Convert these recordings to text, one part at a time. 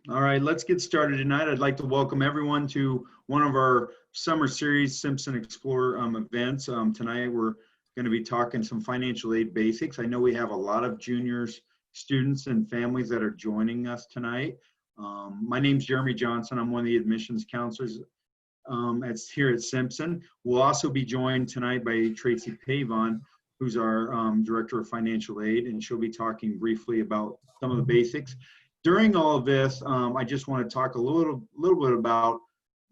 All right, let's get started tonight. I'd like to welcome everyone to one of our summer series Simpson Explorer events. Tonight we're going to be talking some financial aid basics. I know we have a lot of juniors, students, and families that are joining us tonight. My name's Jeremy Johnson. I'm one of the admissions counselors here at Simpson. We'll also be joined tonight by Tracie Pavon, who's our Director of Financial Aid, and she'll be talking briefly about some of the basics. During all of this, I just want to talk a little bit about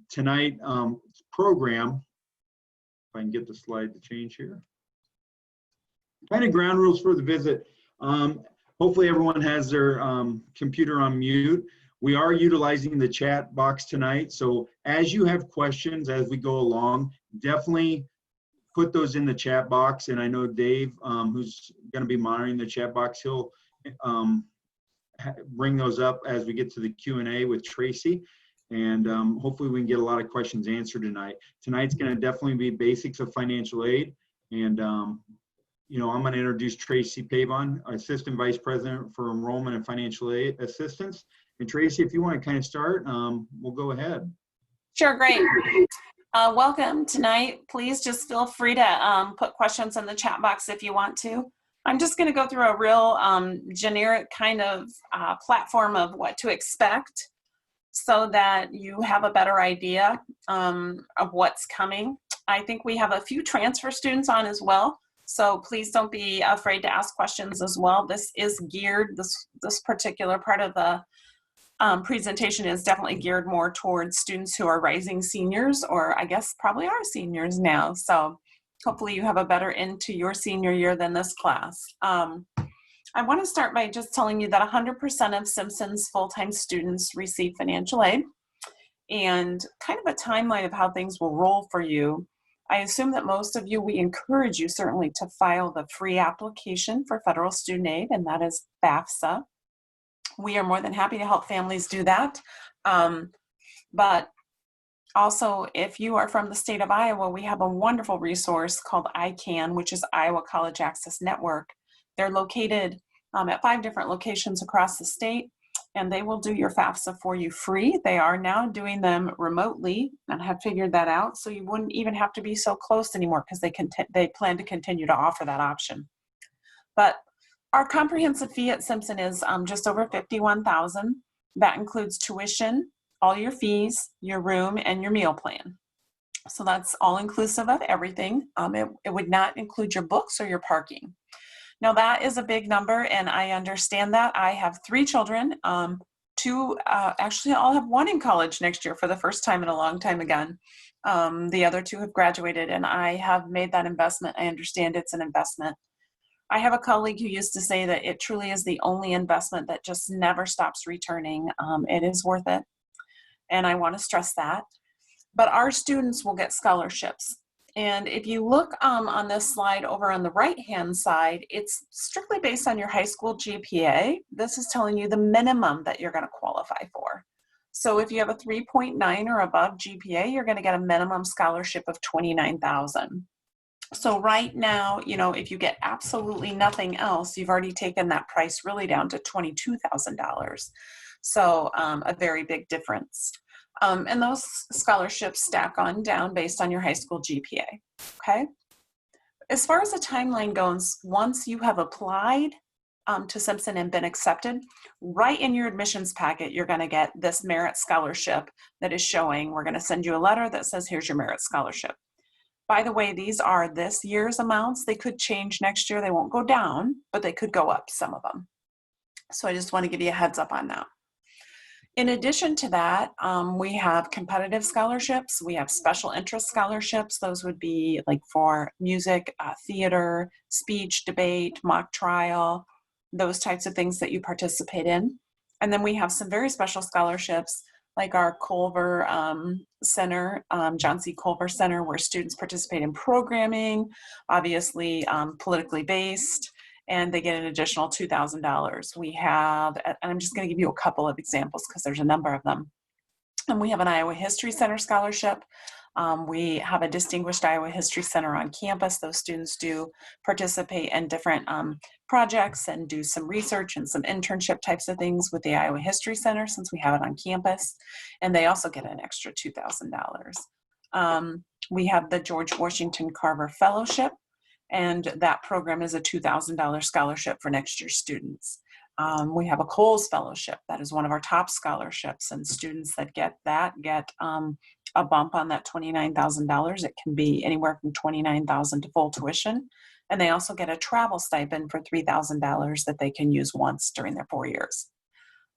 tonight's program. If I can get the slide to change here. Kind of ground rules for the visit. Hopefully everyone has their computer on mute. We are utilizing the chat box tonight, so as you have questions as we go along, definitely put those in the chat box. And I know Dave, who's going to be monitoring the chat box, he'll bring those up as we get to the Q&A with Tracie, and hopefully we can get a lot of questions answered tonight. Tonight's going to definitely be basics of financial aid, and you know, I'm going to introduce Tracie Pavon, Assistant Vice President for Enrollment and Financial Aid Assistance. And Tracie, if you want to kind of start, we'll go ahead. Sure, great. Welcome tonight. Please just feel free to put questions in the chat box if you want to. I'm just going to go through a real generic kind of platform of what to expect so that you have a better idea of what's coming. I think we have a few transfer students on as well, so please don't be afraid to ask questions as well. This is geared, this particular part of the presentation is definitely geared more towards students who are rising seniors, or I guess probably are seniors now. So hopefully you have a better end to your senior year than this class. I want to start by just telling you that 100% of Simpson's full-time students receive financial aid, and kind of a timeline of how things will roll for you. I assume that most of you, we encourage you certainly to file the free application for federal student aid, and that is FAFSA. We are more than happy to help families do that. But also, if you are from the state of Iowa, we have a wonderful resource called ICANN, which is Iowa College Access Network. They're located at 5 different locations across the state, and they will do your FAFSA for you free. They are now doing them remotely and have figured that out, so you wouldn't even have to be so close anymore because they plan to continue to offer that option. But our comprehensive fee at Simpson is just over $51,000. That includes tuition, all your fees, your room, and your meal plan. So that's all inclusive of everything. It would not include your books or your parking. Now that is a big number, and I understand that. I have 3 children. Actually I'll have 1 in college next year for the first time in a long time again. The other 2 have graduated, and I have made that investment. I understand it's an investment. I have a colleague who used to say that it truly is the only investment that just never stops returning. It is worth it, and I want to stress that. But our students will get scholarships. And if you look on this slide over on the right-hand side, it's strictly based on your high school GPA. This is telling you the minimum that you're going to qualify for. So if you have a 3.9 or above GPA, you're going to get a minimum scholarship of $29,000. So right now, you know, if you get absolutely nothing else, you've already taken that price really down to $22,000. So a very big difference. And those scholarships stack on down based on your high school GPA, okay? As far as the timeline goes, once you have applied to Simpson and been accepted, right in your admissions packet, you're gonna get this merit scholarship that is showing. We're gonna send you a letter that says, here's your merit scholarship. By the way, these are this year's amounts. They could change next year. They won't go down, but they could go up, some of them. So I just want to give you a heads up on that. In addition to that, we have competitive scholarships. We have special interest scholarships. Those would be like for music, theater, speech, debate, mock trial, those types of things that you participate in. And then we have some very special scholarships like our Culver Center, John C. Culver Center, where students participate in programming, obviously politically based, and they get an additional $2,000. We have, and I'm just going to give you a couple of examples because there's a number of them. And we have an Iowa History Center scholarship, We have a Distinguished Iowa History Center on campus. Those students do participate in different projects and do some research and some internship types of things with the Iowa History Center since we have it on campus. And they also get an extra $2,000. We have the George Washington Carver Fellowship, and that program is a $2,000 scholarship for next year's students. We have a Coles Fellowship. That is one of our top scholarships, and students that get that get a bump on that $29,000. It can be anywhere from $29,000 to full tuition. And they also get a travel stipend for $3,000 that they can use once during their 4 years.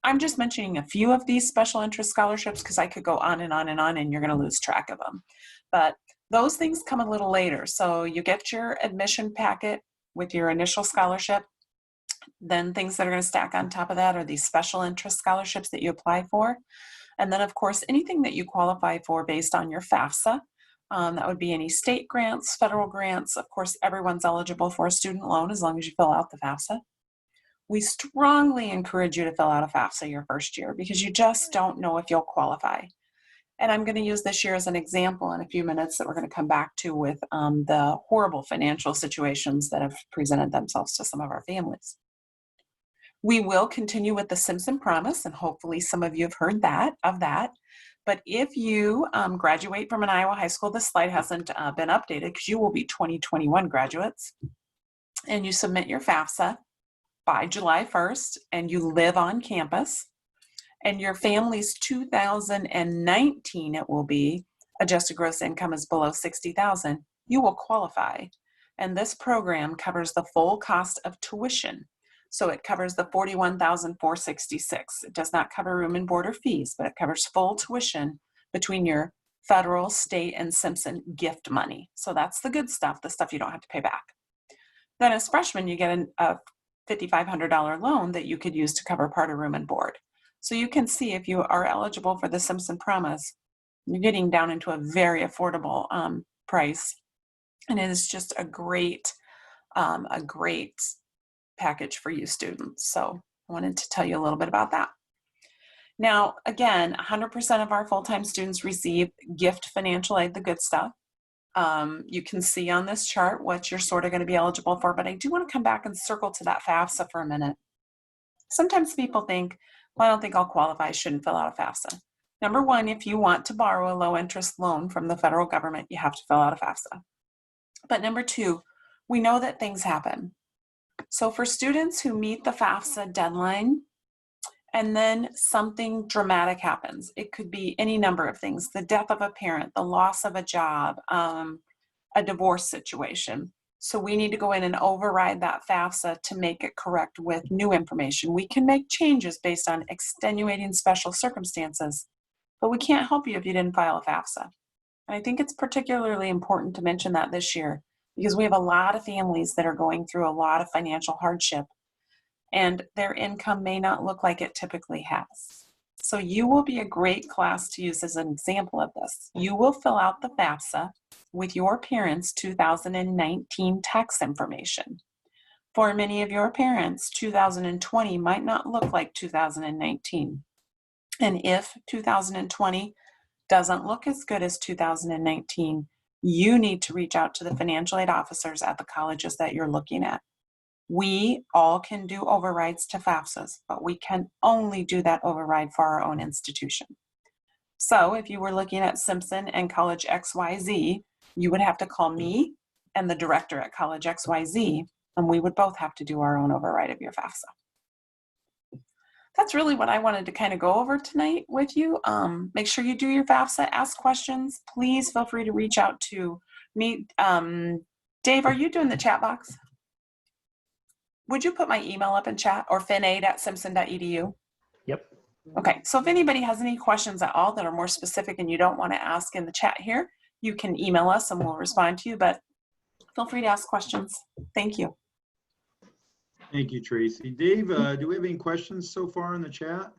I'm just mentioning a few of these special interest scholarships because I could go on and on and on, and you're going to lose track of them. But those things come a little later. So you get your admission packet with your initial scholarship. Then things that are going to stack on top of that are these special interest scholarships that you apply for. And then, of course, anything that you qualify for based on your FAFSA. That would be any state grants, federal grants. Of course, everyone's eligible for a student loan as long as you fill out the FAFSA. We strongly encourage you to fill out a FAFSA your first year because you just don't know if you'll qualify. And I'm going to use this year as an example in a few minutes that we're going to come back to with the horrible financial situations that have presented themselves to some of our families. We will continue with the Simpson Promise, and hopefully some of you have heard of that. But if you graduate from an Iowa high school, this slide hasn't been updated because you will be 2021 graduates, and you submit your FAFSA by July 1st, and you live on campus, and your family's 2019, it will be, adjusted gross income is below $60,000, you will qualify. And this program covers the full cost of tuition. So it covers the $41,466. It does not cover room and board or fees, but it covers full tuition between your federal, state, and Simpson gift money. So that's the good stuff, the stuff you don't have to pay back. Then as freshmen, you get a $5,500 loan that you could use to cover part of room and board. So you can see if you are eligible for the Simpson Promise, you're getting down into a very affordable price. And it is just a great package for you students. So I wanted to tell you a little bit about that. Now, again, 100% of our full-time students receive gift financial aid, the good stuff. You can see on this chart what you're sort of going to be eligible for, but I do want to come back and circle to that FAFSA for a minute. Sometimes people think, well, I don't think I'll qualify, I shouldn't fill out a FAFSA. Number one, if you want to borrow a low-interest loan from the federal government, you have to fill out a FAFSA. But number two, we know that things happen. So for students who meet the FAFSA deadline and then something dramatic happens, it could be any number of things, the death of a parent, the loss of a job, a divorce situation. So we need to go in and override that FAFSA to make it correct with new information. We can make changes based on extenuating special circumstances, but we can't help you if you didn't file a FAFSA. And I think it's particularly important to mention that this year because we have a lot of families that are going through a lot of financial hardship and their income may not look like it typically has. So you will be a great class to use as an example of this. You will fill out the FAFSA with your parents' 2019 tax information. For many of your parents, 2020 might not look like 2019. And if 2020 doesn't look as good as 2019, you need to reach out to the financial aid officers at the colleges that you're looking at. We all can do overrides to FAFSAs, but we can only do that override for our own institution. So if you were looking at Simpson and College XYZ, you would have to call me and the director at College XYZ, and we would both have to do our own override of your FAFSA. That's really what I wanted to kind of go over tonight with you. Make sure you do your FAFSA, ask questions. Please feel free to reach out to me. Dave, are you doing the chat box? Would you put my email up in chat or finaid@simpson.edu? Yep. Okay, so if anybody has any questions at all that are more specific and you don't want to ask in the chat here, you can email us and we'll respond to you, but feel free to ask questions. Thank you. Thank you, Tracy. Dave, do we have any questions so far in the chat?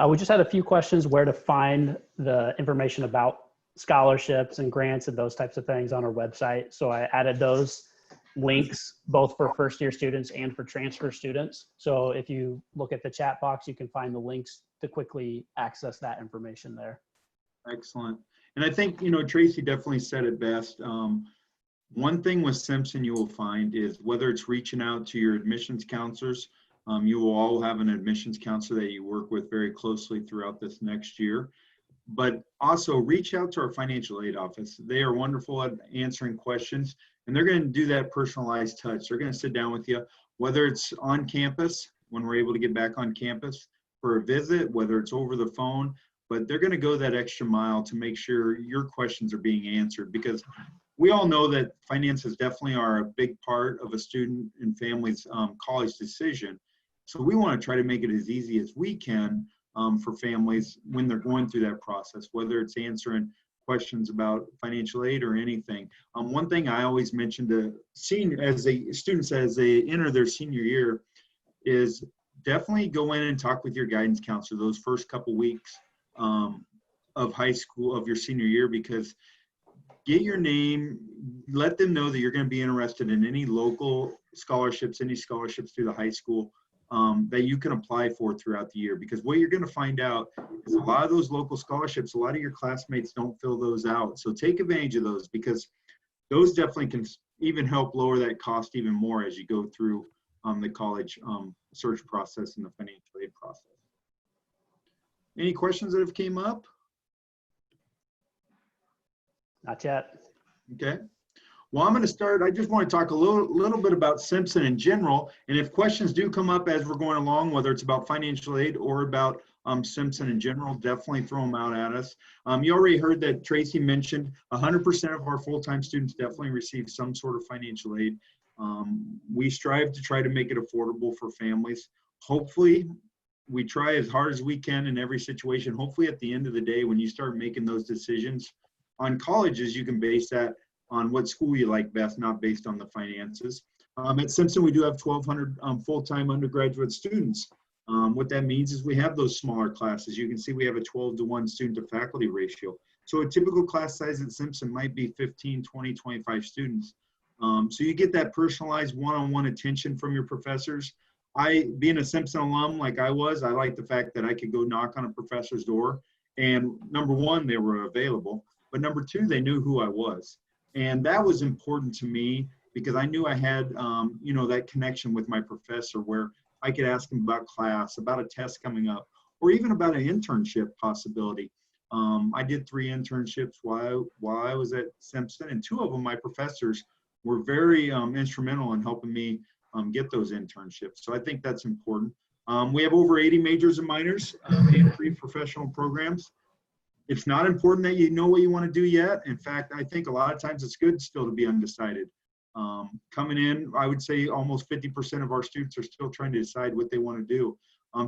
We just had a few questions where to find the information about scholarships and grants and those types of things on our website. So I added those links both for first-year students and for transfer students. So if you look at the chat box, you can find the links to quickly access that information there. Excellent. And I think, Tracie definitely said it best. One thing with Simpson you will find is whether it's reaching out to your admissions counselors, you will all have an admissions counselor that you work with very closely throughout this next year. But also reach out to our financial aid office. They are wonderful at answering questions, and they're going to do that personalized touch. They're going to sit down with you, whether it's on campus, when we're able to get back on campus for a visit, whether it's over the phone, but they're going to go that extra mile to make sure your questions are being answered, because we all know that finances definitely are a big part of a student and family's college decision. So we want to try to make it as easy as we can for families when they're going through that process, whether it's answering questions about financial aid or anything. One thing I always mention to students as they enter their senior year is definitely go in and talk with your guidance counselor those first couple weeks of high school, of your senior year, because get your name, let them know that you're going to be interested in any local scholarships, any scholarships through the high school that you can apply for throughout the year. Because what you're going to find out is a lot of those local scholarships, a lot of your classmates don't fill those out. So take advantage of those, because those definitely can even help lower that cost even more as you go through the college search process and the financial aid process. Any questions that have came up? Not yet. Okay. Well, I'm going to start. I just want to talk a little bit about Simpson in general. And if questions do come up as we're going along, whether it's about financial aid or about Simpson in general, definitely throw them out at us. You already heard that Tracie mentioned 100% of our full-time students definitely receive some sort of financial aid. We strive to try to make it affordable for families. Hopefully, we try as hard as we can in every situation. Hopefully, at the end of the day, when you start making those decisions on colleges, you can base that on what school you like best, not based on the finances. At Simpson, we do have 1,200 full-time undergraduate students. What that means is we have those smaller classes. You can see we have a 12-to-1 student-to-faculty ratio. So a typical class size at Simpson might be 15, 20, 25 students. So you get that personalized one-on-one attention from your professors. Being a Simpson alum like I was, I like the fact that I could go knock on a professor's door, and number one, they were available, but number two, they knew who I was. And that was important to me because I knew I had, that connection with my professor where I could ask him about class, about a test coming up, or even about an internship possibility. I did 3 internships while I was at Simpson, and 2 of them, my professors, were very instrumental in helping me get those internships. So I think that's important. We have over 80 majors and minors and 3 professional programs. It's not important that you know what you want to do yet. In fact, I think a lot of times it's good still to be undecided. Coming in, I would say almost 50% of our students are still trying to decide what they want to do.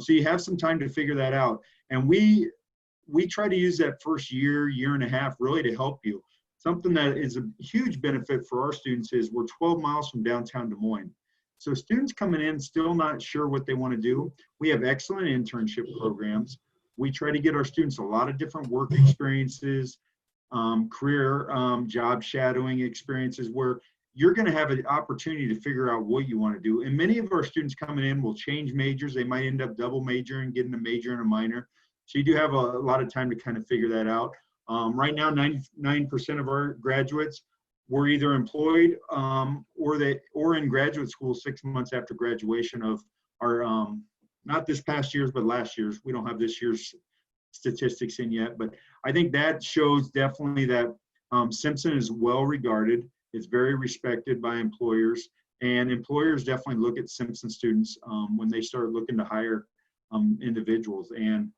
So you have some time to figure that out. And we try to use that first year and a half really to help you. Something that is a huge benefit for our students is we're 12 miles from downtown Des Moines. So students coming in still not sure what they want to do. We have excellent internship programs. We try to get our students a lot of different work experiences, career job shadowing experiences where you're going to have an opportunity to figure out what you want to do. And many of our students coming in will change majors. They might end up double majoring, getting a major and a minor. So you do have a lot of time to kind of figure that out. Right now, 99% of our graduates were either employed or in graduate school 6 months after graduation of our not this past year's, but last year's. We don't have this year's statistics in yet, but I think that shows definitely that Simpson is well regarded. It's very respected by employers, and employers definitely look at Simpson students when they start looking to hire individuals. And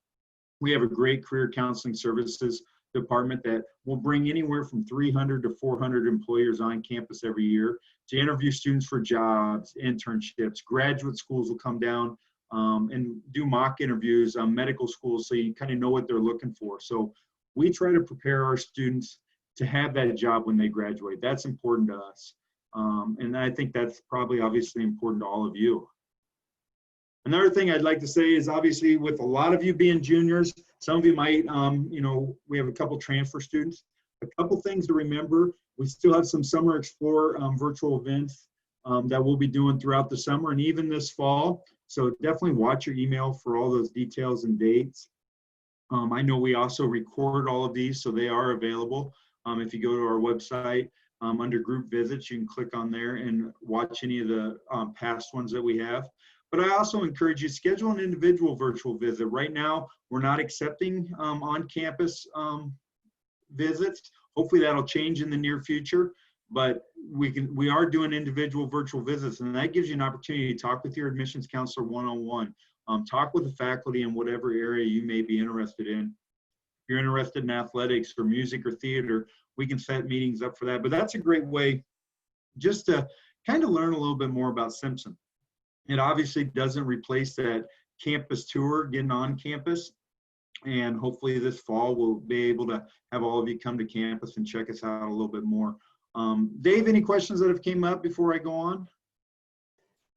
we have a great career counseling services department that will bring anywhere from 300 to 400 employers on campus every year to interview students for jobs, internships. Graduate schools will come down and do mock interviews, medical schools, so you kind of know what they're looking for. So we try to prepare our students to have that job when they graduate. That's important to us. And I think that's probably obviously important to all of you. Another thing I'd like to say is obviously with a lot of you being juniors, some of you might, we have a couple transfer students. A couple things to remember, we still have some Summer Explore virtual events that we'll be doing throughout the summer and even this fall. So definitely watch your email for all those details and dates. I know we also record all of these, so they are available. If you go to our website, under group visits, you can click on there and watch any of the past ones that we have. But I also encourage you to schedule an individual virtual visit. Right now, we're not accepting on-campus visits. Hopefully that'll change in the near future, but we are doing individual virtual visits, and that gives you an opportunity to talk with your admissions counselor one-on-one. Talk with the faculty in whatever area you may be interested in. If you're interested in athletics or music or theater, we can set meetings up for that. But that's a great way just to kind of learn a little bit more about Simpson. It obviously doesn't replace that campus tour, getting on campus. And hopefully this fall, we'll be able to have all of you come to campus and check us out a little bit more. Dave, any questions that have came up before I go on?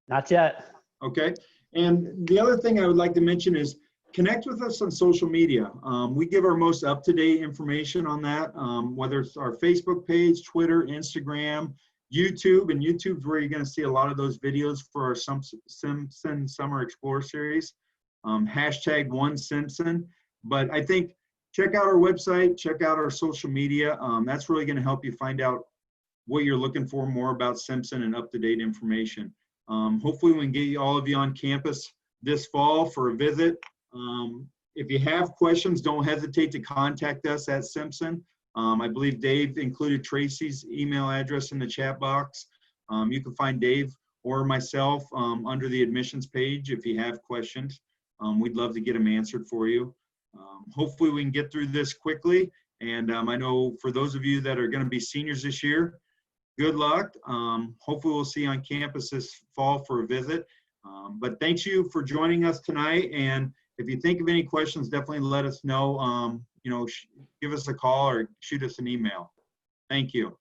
Not yet. Okay. And the other thing I would like to mention is connect with us on social media. We give our most up-to-date information on that, whether it's our Facebook page, Twitter, Instagram, YouTube, and YouTube's where you're going to see a lot of those videos for our Simpson Summer Explore series. Hashtag #OneSimpson. But I think check out our website, check out our social media. That's really going to help you find out what you're looking for more about Simpson and up-to-date information. Hopefully we can get all of you on campus this fall for a visit. If you have questions, don't hesitate to contact us at Simpson. I believe Dave included Tracie's email address in the chat box. You can find Dave or myself under the admissions page if you have questions. We'd love to get them answered for you. Hopefully we can get through this quickly. And I know for those of you that are going to be seniors this year, good luck. Hopefully we'll see you on campus this fall for a visit. But thanks you for joining us tonight. And if you think of any questions, definitely let us know. Give us a call or shoot us an email. Thank you.